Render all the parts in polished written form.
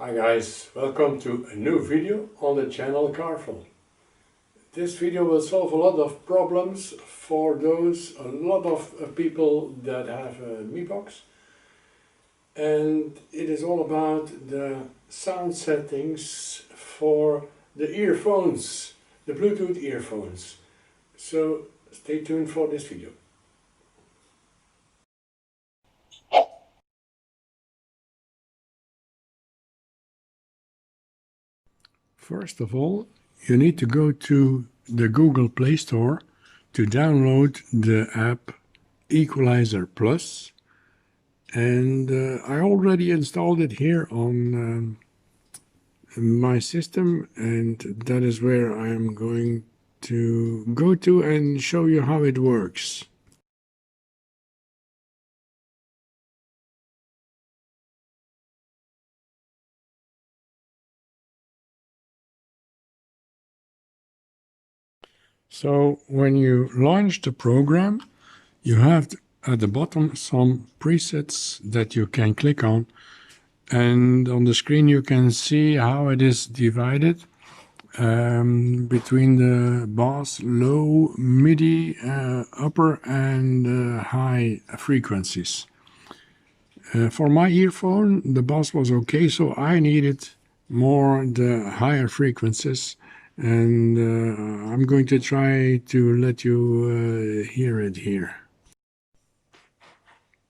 Hi guys, welcome to a new video on the channel Carful. This video will solve a lot of problems for a lot of people that have a Mibox, and it is all about the sound settings for the earphones, the Bluetooth earphones. So stay tuned for this video. First of all, you need to go to the Google Play Store to download the app Equalizer Plus, and I already installed it here on my system, and that is where I am going to go to and show you how it works. So when you launch the program, you have at the bottom some presets that you can click on, and on the screen you can see how it is divided between the bass, low, MIDI, upper and high frequencies. For my earphone the bass was okay, so I needed more the higher frequencies, and I'm going to try to let you hear it here.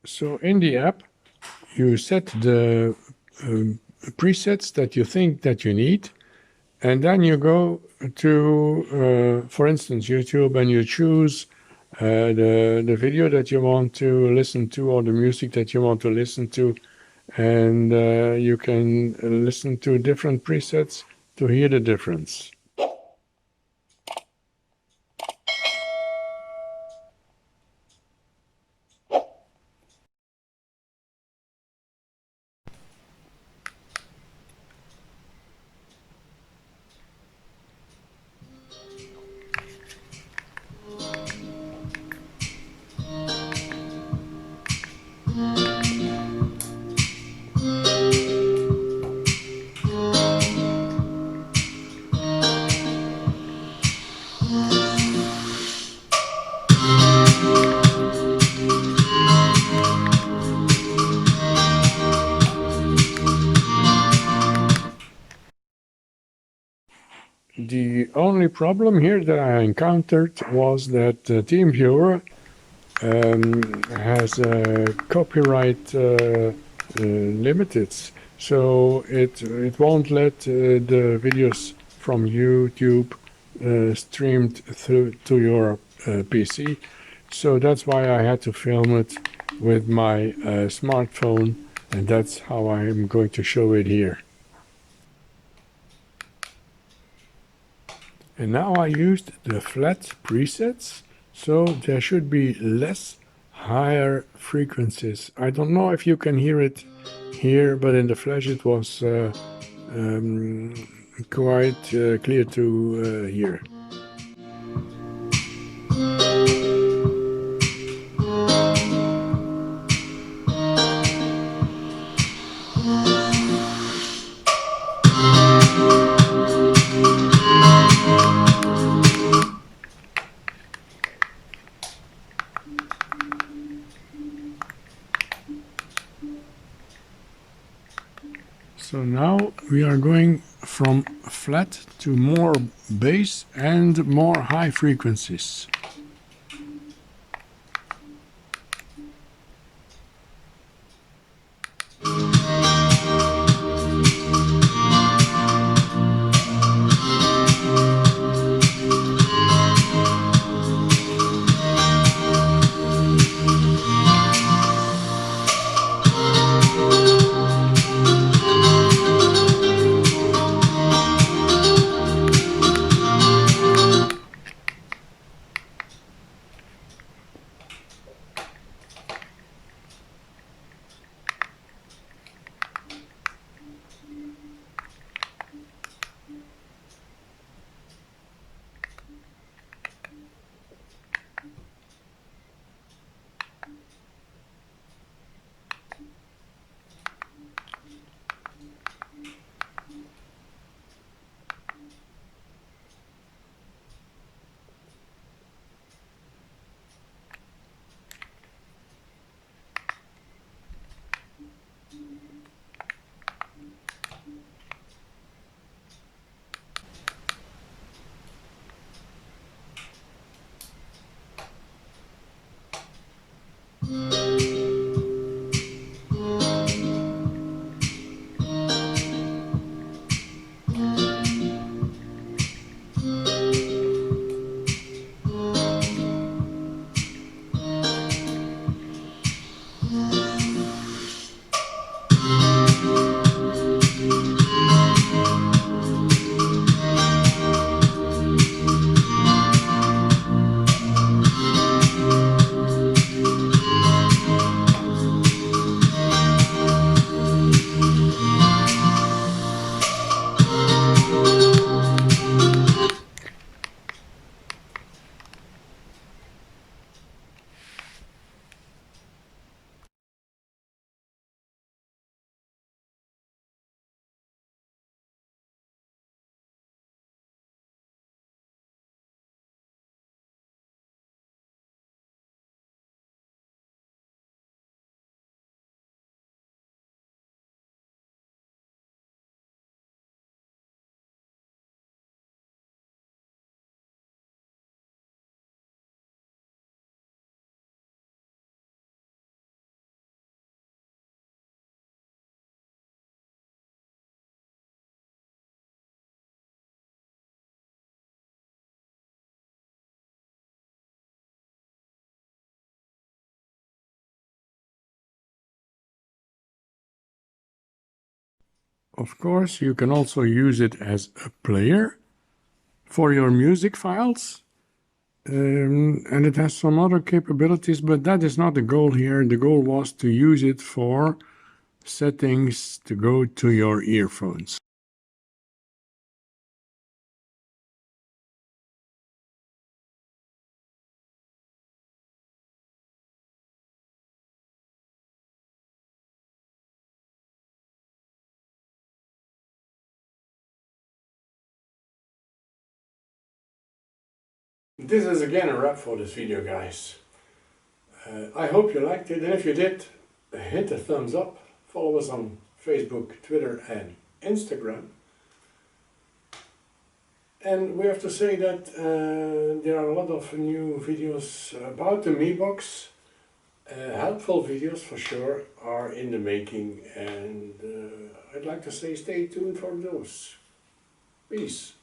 So in the app you set the presets that you think that you need, and then you go to for instance YouTube, and you choose the video that you want to listen to or the music that you want to listen to, and you can listen to different presets to hear the difference. The only problem here that I encountered was that TeamViewer has copyright limited, so it won't let the videos from YouTube streamed through to your PC. So that's why I had to film it with my smartphone, and that's how I am going to show it here. And now I used the flat presets, so there should be less higher frequencies. I don't know if you can hear it here, but in the flash it was quite clear to hear. So now we are going from flat to more bass and more high frequencies. Of course, you can also use it as a player for your music files. And it has some other capabilities, but that is not the goal here. The goal was to use it for settings to go to your earphones. This is again a wrap for this video, guys. I hope you liked it, and if you did, hit the thumbs up. Follow us on Facebook, Twitter and Instagram. And we have to say that there are a lot of new videos about the Mibox. Helpful videos for sure are in the making, and I'd like to say stay tuned for those. Peace.